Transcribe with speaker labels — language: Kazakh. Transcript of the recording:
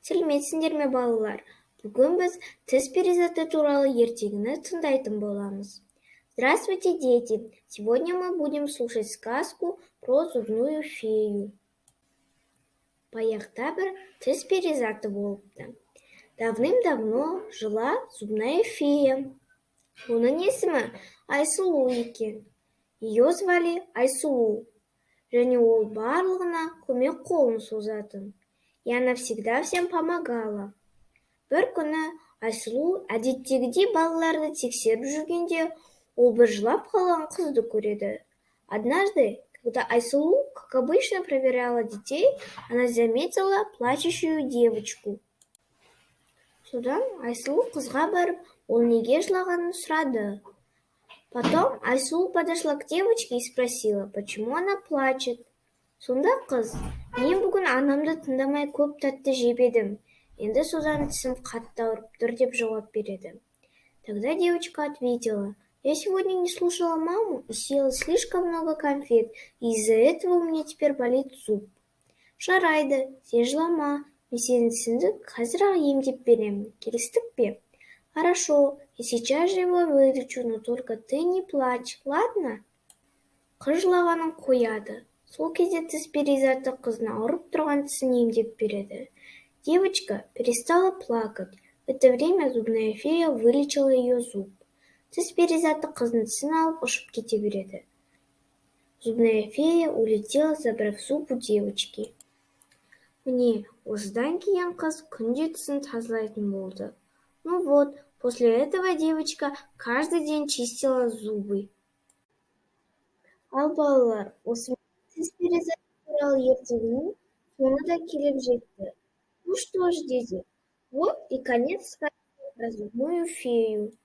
Speaker 1: Сәлеметсіңдер ме, балалар? Бүгін біз тіс перизаты туралы ертегіні тыңдайтын боламыз. Здравствуйте, дети! Сегодня мы будем слушать сказку про зубную фею. Баяғыда бір тіс перизаты болыпты. Давным-давно жила зубная фея. Оның есімі Айсұлу екен. Ее звали Айсұлу. Және ол барлығына көмек қолын созатын. И она всегда всем помогала. Бір күні Айсұлу әдеттегідей балаларды тексеріп жүргенде, ол бір жылап қалған қызды көреді. Однажды, когда Айсұлу, как обычно, проверяла детей, она заметила плачущую девочку. Содан Айсұлу қызға барып, ол неге жылағанын сұрады. Потом Айсұлу подошла к девочке и спросила, почему она плачет. Сонда қыз, мен бүгін анамды тыңдамай көп тәтті жеп едім. Енді содан тісім қатты ауырып тұр деп жауап береді. Тогда девочка ответила, я сегодня не слушала маму и съела слишком много конфет, и из-за этого у меня теперь болит зуб. Жарайды, сен жылама, мен сенің тісіңді қазір-ақ емдеп беремін. Келістік пе? Хорошо, я сейчас же его вылечу, но только ты не плачь, ладно? Қыз жылағанын қояды. Сол кезде тіс перизаты қыздың ауырып тұрған тісін емдеп береді. Девочка перестала плакать. В это время зубная фея вылечила ее зуб. Тіс перизаты қыздың тісін алып ұшып кете береді. Зубная фея улетела, забрав зуб у девочки. Міне, осыдан кейін қыз күнде тісін тазалайтын болды. Ну вот, после этого девочка каждый день чистила зубы. Ал балалар, осы тіс перизаты туралы ертегінің соңы да келіп жетті. Ну что ж, дети, вот и конец сказки про зубную фею.